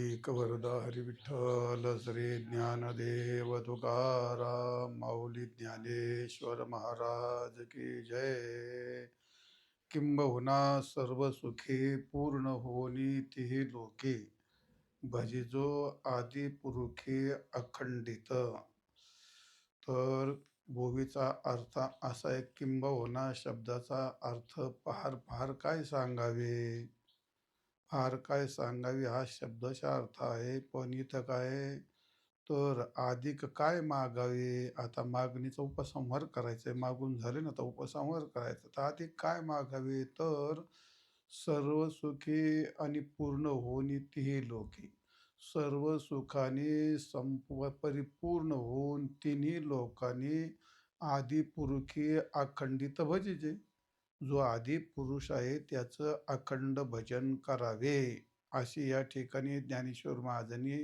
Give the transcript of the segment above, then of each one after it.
एक वरदा हरी विठ्ठल श्री ज्ञानदेव तुकाराम माऊली ज्ञानेश्वर महाराज की जय. किंबहुना सर्व सुखी पूर्ण होनी तिही लोके भजिजो आदि पुरुषी अखंडित. तर भोवीचा अर्थ असा आहे. किंबहुना शब्दाचा अर्थ फार फार काय सांगावे, फार काय सांगावे हा शब्दाचा अर्थ आहे. पण इथं काय आहे, तर अधिक काय मागावे. आता मागणीचा उपसंहार करायचा आहे, मागून झाले ना तर उपसंहार करायचा. तर अधिक काय मागावे, तर सर्व सुखी आणि पूर्ण होनी तिही लोकी. सर्व सुखाने परिपूर्ण होऊन तिन्ही लोकांनी आदिपुरुषी अखंडित भजिजे. जो आदी पुरुष आहे त्याचं अखंड भजन करावे, अशी या ठिकाणी ज्ञानेश्वर महाराजांनी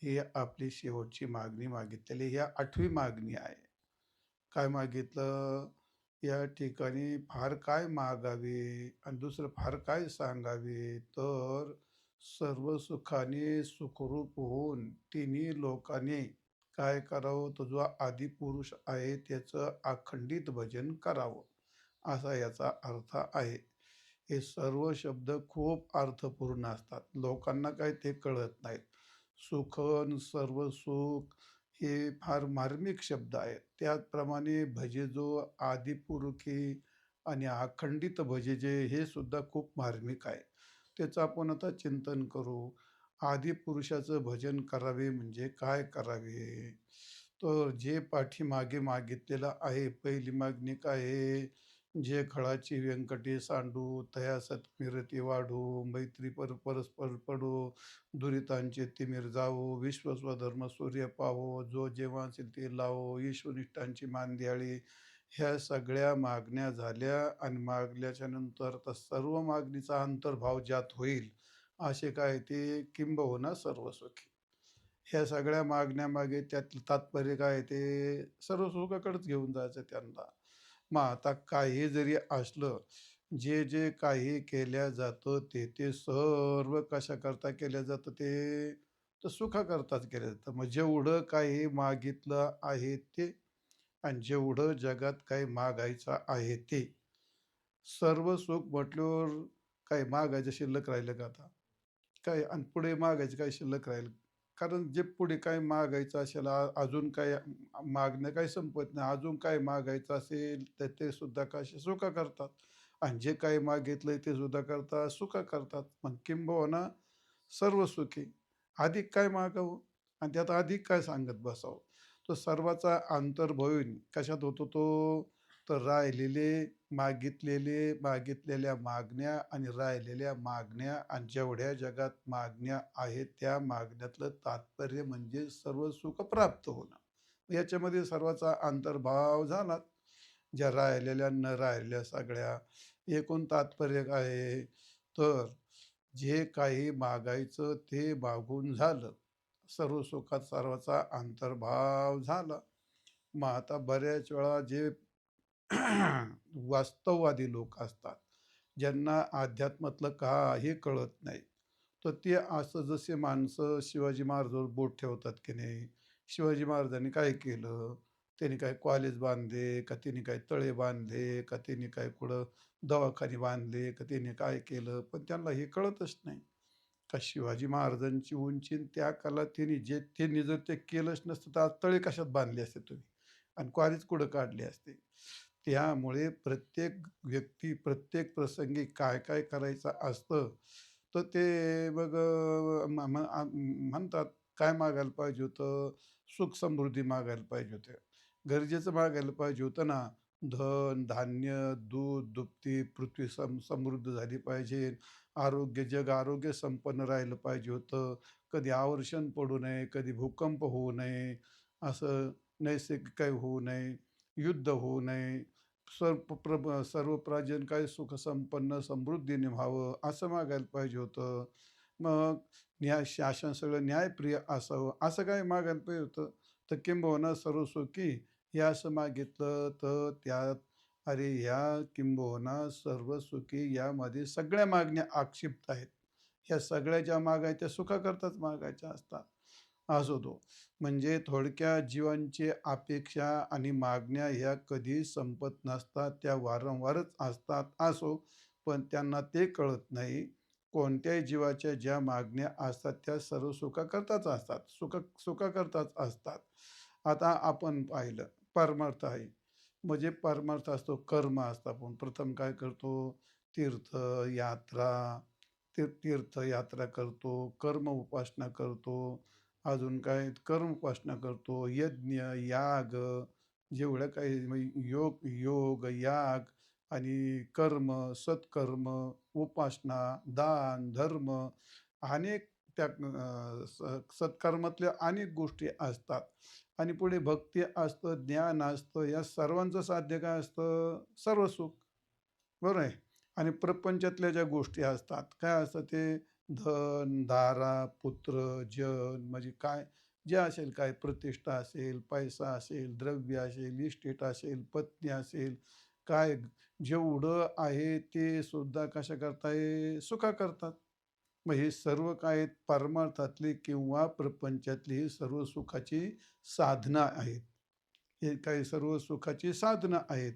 ही आपली शेवटची मागणी मागितलेली. ह्या 8वी मागणी आहे. काय मागितलं या ठिकाणी, फार काय मागावे आणि दुसरं फार काय सांगावे, तर सर्व सुखाने सुखरूप होऊन तिन्ही लोकांनी काय करावं, तो जो आदिपुरुष आहे त्याचं अखंडित भजन करावं, असा याचा अर्थ आहे. हे सर्व शब्द खूप अर्थपूर्ण असतात, लोकांना काय ते कळत नाहीत. सुख सर्व सुख हे फार मार्मिक शब्द आहेत. त्याचप्रमाणे भजे जो आदिपुरुषी आणि अखंडित भजेजे हे सुद्धा खूप मार्मिक आहे. त्याचं आपण आता चिंतन करू. आदिपुरुषाचं भजन करावे म्हणजे काय करावे, तर जे पाठीमागे मागितलेलं आहे. पहिली मागणी काय आहे, जे खळाची व्यंकटे सांडू तया सत्मिरती वाढू, मैत्री परस्पर पडो, दुरितांचे तिमिर जावो, विश्व स्वधर्म सूर्य पाहो, जो जेव्हा असेल ते लावो, ईश्वनिष्ठांची मान द्याळी. ह्या सगळ्या मागण्या झाल्या आणि मागल्याच्या नंतर तर सर्व मागणीचा अंतर्भाव ज्यात होईल असे काय ते किंबहुना सर्व सुखी. ह्या सगळ्या मागण्यामागे त्यातलं तात्पर्य काय आहे, ते सर्व सुखाकडेच घेऊन जायचं त्यांना. मग आता काही जरी असलं, जे जे काही केल्या जातं ते ते सर्व कशाकरता केलं जातं, ते तर सुखाकरताच केलं जातं. मग जेवढं काही मागितलं आहे ते आणि जेवढं जगात काही मागायचं आहे ते सर्व सुख म्हटल्यावर काही मागायचं शिल्लक राहिलं का आता? काय आणि पुढे मागायचं काय शिल्लक राहील? कारण जे पुढे काय मागायचं असेल, अजून काय मागणं काही संपत नाही. अजून काय मागायचं असेल तर ते सुद्धा कसे सुखा करतात आणि जे काही मागितलंय ते सुद्धा करतात, सुखा करतात. मग किंबहुना सर्व सुखी. अधिक काय मागावं आणि त्यात अधिक काय सांगत बसावं? तो सर्वाचा अंतर्भव कशात होतो तो? तर मागितलेल्या मागण्या आणि राहिलेल्या मागण्या आणि जेवढ्या जगात मागण्या आहेत त्या मागण्यातलं तात्पर्य म्हणजे सर्व सुख प्राप्त होणं. याच्यामध्ये सर्वाचा अंतर्भाव झाला. ज्या राहिलेल्या न राहिलेल्या सगळ्या, एकूण तात्पर्य काय आहे, तर जे काही मागायचं ते मागून झालं. सर्व सुखात सर्वाचा अंतर्भाव झाला. मग आता बऱ्याच वेळा जे वास्तववादी लोक असतात, ज्यांना अध्यात्मातलं काही कळत नाही, तर ते असं जसे माणसं शिवाजी महाराजांवर बोट ठेवतात की नाही, शिवाजी महाराजांनी काय केलं, त्यांनी काय कॉलेज बांधले का, त्यांनी काय तळे बांधले का, त्यांनी काय कुठं दवाखाने बांधले का, त्यांनी काय केलं, पण त्यांना हे कळतच नाही. का शिवाजी महाराजांची उंची आणि त्या काळात त्यांनी जर ते केलंच नसतं तर आज तळे कशात बांधले असते तुम्ही आणि कॉलेज कुठं काढले असते. त्यामुळे प्रत्येक व्यक्ती प्रत्येक प्रसंगी काय काय करायचं असतं, तर ते मग म्हणतात काय मागायला पाहिजे होतं, सुख समृद्धी मागायला पाहिजे होतं, गरजेचं मागायला पाहिजे होतं ना. धन धान्य दूध दुभती पृथ्वी समृद्ध झाली पाहिजे, आरोग्य संपन्न राहिलं पाहिजे होतं, कधी आवर्षण पडू नये, कधी भूकंप होऊ नये, असं नैसर्गिक काही होऊ नये, युद्ध होऊ नये, सर्व प्राजन काय सुखसंपन्न समृद्धीने व्हावं असं मागायला पाहिजे होतं. मग शासन सगळं न्यायप्रिय असावं असं काय मागायला पाहिजे होतं. तर किंबहुना सर्व सुखी हे असं मागितलं तर त्यात, अरे ह्या किंबहुना सर्व सुखी यामध्ये सगळ्या मागण्या आक्षिप्त आहेत. ह्या सगळ्या ज्या मागायच्या सुखाकरताच मागायच्या असतात. असो तो. म्हणजे थोडक्यात जीवांची अपेक्षा आणि मागण्या ह्या कधी संपत नसतात. त्या वारंवारच असतात. असो, पण त्यांना ते कळत नाही. कोणत्याही जीवाच्या ज्या मागण्या असतात त्या सर्व सुखाकरताच असतात. सुखाकरताच असतात. आता आपण पाहिलं परमार्थ आहे. म्हणजे परमार्थ असतो, कर्म असतं. आपण प्रथम काय करतो? तीर्थ, यात्रा, तीर्थयात्रा करतो, कर्म उपासना करतो. अजून काय कर्म उपासना करतो, यज्ञ, याग, जेवढं काही म्हणजे योग योग, याग आणि कर्म, सत्कर्म, उपासना, दान, धर्म, अनेक त्या सत्कर्मातल्या अनेक गोष्टी असतात. आणि पुढे भक्ती असतं, ज्ञान असतं. या सर्वांचं साध्य काय असतं? सर्व सुख. बरोबर आहे. आणि प्रपंचातल्या ज्या गोष्टी असतात, काय असतं ते? धन, दारा, पुत्र, जन म्हणजे काय जे असेल, काय प्रतिष्ठा असेल, पैसा असेल, द्रव्य असेल, इस्टेट असेल, पत्नी असेल, काय जेवढं आहे ते सुद्धा कशा करताय? सुखा करतात. मग हे सर्व काय आहेत? परमार्थातली किंवा प्रपंचातली ही सर्व सुखाची साधना आहेत. हे काही सर्व सुखाची साधनं आहेत.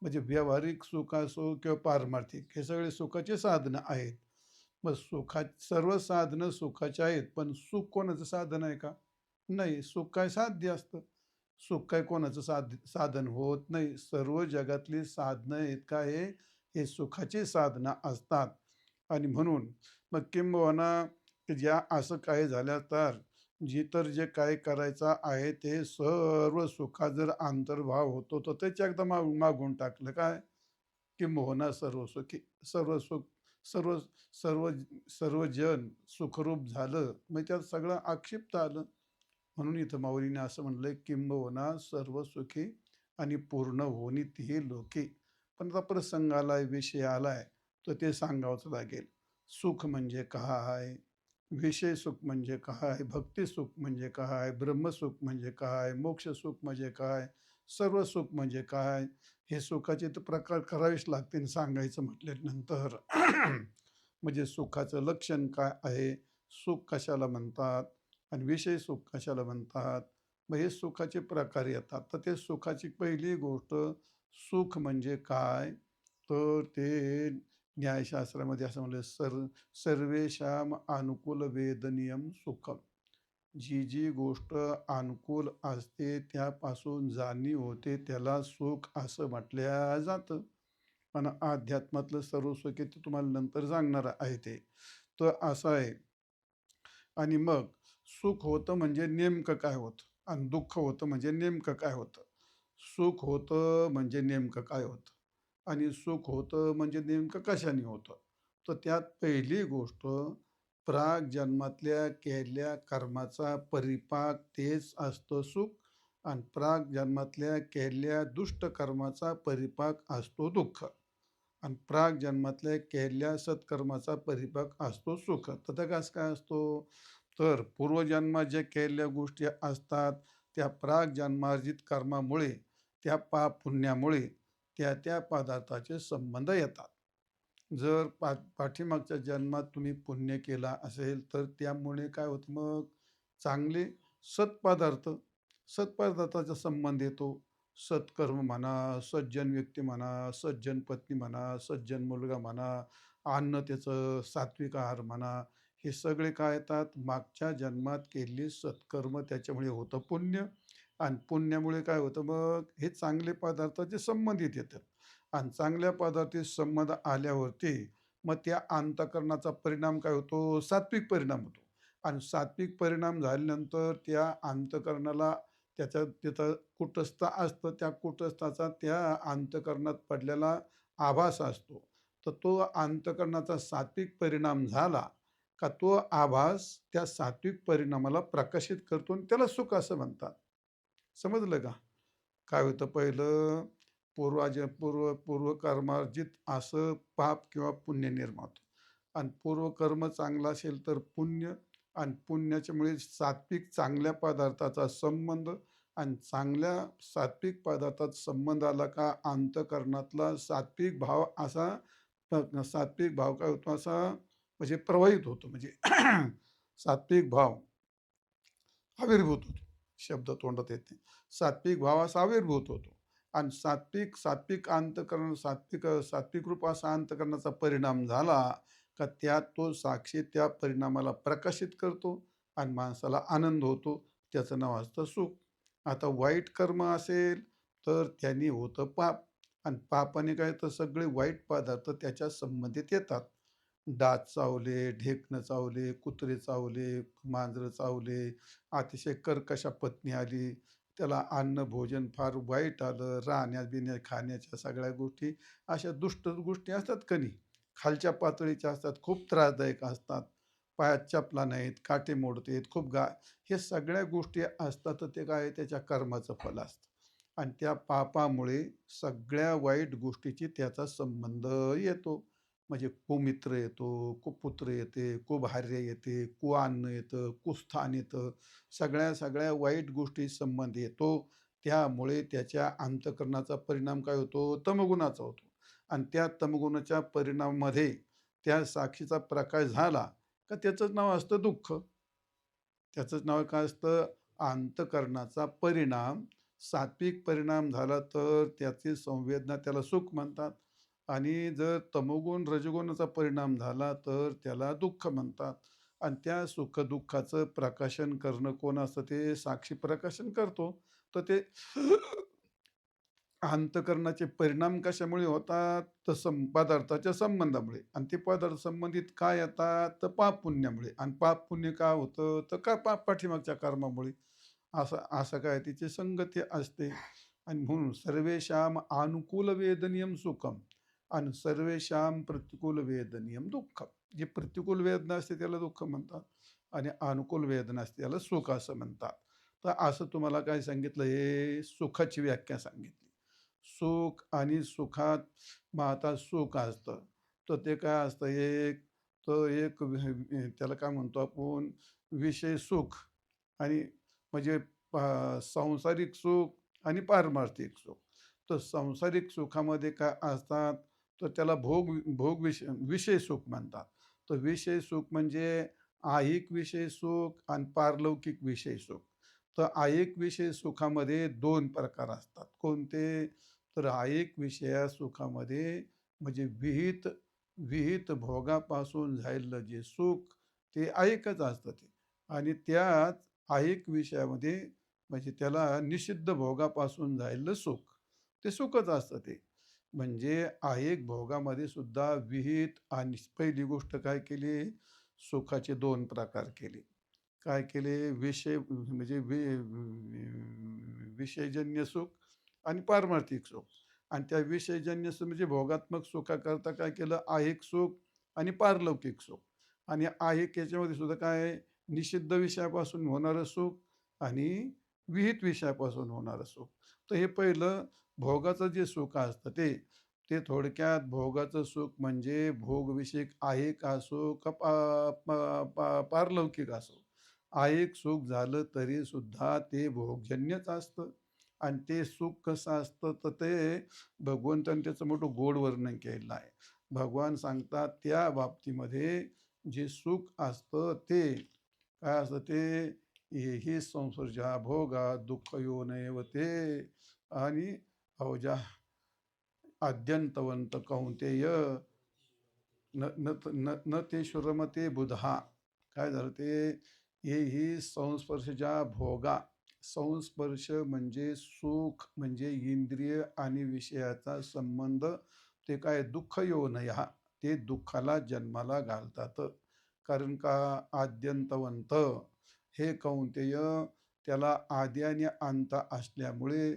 म्हणजे व्यावहारिक सुख असो किंवा पारमार्थिक, हे सगळे सुखाची साधनं आहेत. मग सर्व साधनं सुखाची आहेत, पण सुख कोणाचं साधन आहे का? नाही. सुख काय साध्य असतं. सुख काय कोणाचं साधन होत नाही. सर्व जगातली साधनं आहेत काय हे सुखाची साधनं असतात. आणि म्हणून मग किंबहुना ज्या असं काही झालं तर जे काय करायचं आहे ते सर्व सुखात जर अंतर्भाव होतो तर त्याच्या एकदा मागून टाकलं काय? किंबहुना सर्व सुखी, सर्व सुख, सर्व सर्व सर्व जन सुखरूप झालं, मग त्यात सगळं आक्षिप्त आलं. म्हणून इथं माऊलीने असं म्हणलंय, किंबहुना सर्व सुखी आणि पूर्ण होणी तीही लोके. पण आता प्रसंग आलाय, विषय आलाय, तर ते सांगावंच लागेल. सुख म्हणजे काय? विषय सुख म्हणजे काय? भक्ती सुख म्हणजे काय? ब्रह्मसुख म्हणजे काय? मोक्ष सुख म्हणजे काय? सर्व सुख म्हणजे काय? हे सुखाचे तर प्रकार करावेच लागतील सांगायचं म्हटल्यानंतर. म्हणजे सुखाचं लक्षण काय आहे? सुख कशाला म्हणतात? आणि विषय सुख कशाला म्हणतात? मग हे सुखाचे प्रकार येतात. तर ते सुखाची पहिली गोष्ट, सुख म्हणजे काय? तर ते न्यायशास्त्रामध्ये असं म्हणलं, सर्वेषां अनुकूल वेदनियम सुखम. जी जी गोष्ट अनुकूल असते त्यापासून जाणीव होते त्याला सुख असं म्हटल्या जातं. आणि अध्यात्मातलं सर्व सुख आहे ते तुम्हाला नंतर सांगणार आहे ते. तर असं आहे. आणि मग सुख होतं म्हणजे नेमकं काय होतं? आणि दुःख होतं म्हणजे नेमकं काय होतं? सुख होतं म्हणजे नेमकं काय होतं? आणि सुख होतं म्हणजे नेमकं कशाने होतं? तर त्यात पहिली गोष्ट, जन्मातल्या केलेल्या कर्माचा परिपाक तेच असतं सुख. आणि जन्मातल्या केलेल्या दुष्ट कर्माचा परिपाक असतो दुःख. आणि जन्मातल्या केलेल्या सत्कर्माचा परिपाक असतो सुख. तर त्या कसं काय असतो? तर पूर्वजन्मात ज्या केलेल्या गोष्टी असतात त्या जन्मार्जित कर्मामुळे, त्या पाप पुण्यामुळे त्या पदार्थाचे संबंध येतात. जर पाठीमागच्या जन्मात तुम्ही पुण्य केला असेल तर त्यामुळे काय होतं? मग चांगले सत्पदार्थ, सत्पदार्थाचा संबंध येतो. सत्कर्म म्हणा, सज्जन व्यक्ती म्हणा, सज्जन पत्नी म्हणा, सज्जन मुलगा म्हणा, अन्न त्याचं सात्विक आहार म्हणा, हे सगळे काय येतात? मागच्या जन्मात केलेली सत्कर्म त्याच्यामुळे होतं पुण्य. आणि पुण्यामुळे काय होतं? मग हे चांगले पदार्थाचे संबंधित येतात. आणि चांगल्या पदार्थी संबंध आल्यावरती मग त्या अंतःकरणाचा परिणाम काय होतो? सात्विक परिणाम होतो. आणि सात्विक परिणाम झाल्यानंतर त्या अंतःकरणाला त्याच्या तिथं कुटस्थ असतं. त्या कुटस्थाचा त्या अंतःकरणात पडलेला आभास असतो. तर तो अंतःकरणाचा सात्विक परिणाम झाला का तो आभास त्या सात्विक परिणामाला प्रकाशित करतो आणि त्याला सुख असं म्हणतात. समजलं का? काय होतं पहिलं? पूर्वकर्मार्जित असं पाप किंवा पुण्य निर्माण होतं. आणि पूर्वकर्म चांगलं असेल तर पुण्य. आणि पुण्याच्यामुळे सात्विक चांगल्या पदार्थाचा संबंध. आणि चांगल्या सात्विक पदार्थात संबंध आला का अंतःकरणातला सात्विक भाव असा सात्विक भाव काय होतो? असा म्हणजे प्रवाहित होतो. म्हणजे सात्विक भाव आविर्भूत होतो. शब्द तोंडात येत नाही. सात्विक भाव असा आविर्भूत होतो आणि सात्विक सात्विक अंतःकरण सात्विक रूप असा अंतःकरणाचा परिणाम झाला का त्यात तो साक्षी त्या परिणामाला प्रकाशित करतो आणि माणसाला आनंद होतो. त्याचं नाव असतं सुख. आता वाईट कर्म असेल तर त्यांनी होतं पाप आणि पापाने काय तर सगळे वाईट पदार्थ त्याच्या संबंधित येतात. डास चावले, ढेकणं चावले, कुत्रे चावले, मांजरं चावले, अतिशय कर्कश पत्नी आली, त्याला अन्न भोजन फार वाईट आलं, राहण्या-बिण्या, खाण्याच्या सगळ्या गोष्टी अशा दुष्ट गोष्टी असतात का नाही, खालच्या पातळीच्या असतात, खूप त्रासदायक असतात. पायात चपला नाहीत, काटे मोडतेत, खूप हे सगळ्या गोष्टी असतात, तर ते काय आहे, त्याच्या कर्माचं फल असतं आणि त्या पापामुळे सगळ्या वाईट गोष्टीची त्याचा संबंध येतो. म्हणजे कुमित्र येतो, कुपुत्र येते, कुभार्य येते, कुअन्न येतं, कुस्थान येतं. सगळ्या वाईट गोष्टी संबंध येतो. त्यामुळे त्याच्या अंतःकरणाचा परिणाम काय होतो? तमोगुणाचा होतो आणि त्या तमोगुणाच्या परिणामामध्ये त्या साक्षीचा प्रकाश झाला का त्याचंच नाव असतं दुःख. त्याचंच नाव काय असतं? अंतःकरणाचा परिणाम. सात्विक परिणाम झाला तर त्याची संवेदना त्याला सुख म्हणतात आणि जर तमोगुण, रजोगुणाचा परिणाम झाला तर त्याला दुःख म्हणतात आणि त्या सुख-दुःखाचं प्रकाशन करणं कोण असतं? ते साक्षी प्रकाशन करतो. तर ते अंतःकरणाचे परिणाम कशामुळे होतात? तर पदार्थाच्या संबंधामुळे आणि ते पदार्थ संबंधित काय येतात? तर पाप-पुण्यामुळे आणि पाप-पुण्य का होतं? तर का पाठीमागच्या कर्मामुळे. असं असं काय तिची संगती असते आणि म्हणून सर्वेषां अनुकूल वेदनियम सुखम आणि सर्वेषां प्रतिकूल वेदनियम दुःखम. जी प्रतिकूल वेदना असते त्याला दुःख म्हणतात आणि अनुकूल वेदना असते त्याला सुख असं म्हणतात. तर असं तुम्हाला काय सांगितलं? हे सुखाची व्याख्या सांगितली. सुख आणि सुखात मग आता सुख असतं. तर ते काय असतं? एक त्याला काय म्हणतो आपण? विषय सुख आणि म्हणजे सांसारिक सुख आणि पारमार्थिक सुख. तर सांसारिक सुखामध्ये काय असतात? तर त्याला भोग विषय सुख म्हणतात. तर विषय सुख म्हणजे ऐहिक विषय सुख आणि पारलौकिक विषय सुख. तर ऐहिक विषय सुखामध्ये 2 प्रकार असतात. कोणते? तर ऐहिक विषया सुखामध्ये म्हणजे विहित विहित भोगापासून झालेलं जे सुख ते ऐहिकच असतं ते आणि त्याच ऐहिक विषयामध्ये म्हणजे त्याला निषिद्ध भोगापासून झालेलं सुख, ते सुखच असतं ते. म्हणजे ऐहिक भोगामध्ये सुद्धा विहित आणि पहिली गोष्ट काय केली? सुखाचे 2 प्रकार केले. काय केले? विषय म्हणजे विषयजन्य सुख आणि पारमार्थिक सुख आणि त्या विषयजन्य सुख म्हणजे भोगात्मक सुखाकरता काय केलं? ऐहिक सुख आणि पारलौकिक सुख आणि ऐहिक याच्यामध्ये सुद्धा काय आहे? निषिद्ध विषयापासून होणारं सुख आणि विहित विषयापासून होणारं सुख. तर हे पहिलं भोगाचं जे सुख असतं ते. ते थोडक्यात भोगाचं सुख म्हणजे भोगविषयक ऐहिक असो का पारलौकिक असो. ऐहिक सुख झालं तरी सुद्धा ते भोगजन्यच असतं आणि ते सुख कसं असतं? तर ते भगवंताने त्याचं मोठं गोड वर्णन केलेलं आहे. भगवान सांगतात त्या बाबतीमध्ये जे सुख असतं ते काय असतं ते? ही संसर्जा भोगा दुःख येऊ नये ते आणि अवजा आद्यंतवंत कौंतेय न न न न ते शुरमते बुधा. काय झालं ते? हे ही संस्पर्शजा भोगा. संस्पर्श म्हणजे सुख म्हणजे इंद्रिय आणि विषयाचा संबंध. ते काय दुःख येऊ नये ते दुःखाला जन्माला घालतात. कारण का आद्यंतवंत हे कौंतेय त्याला आदी आणि अंत असल्यामुळे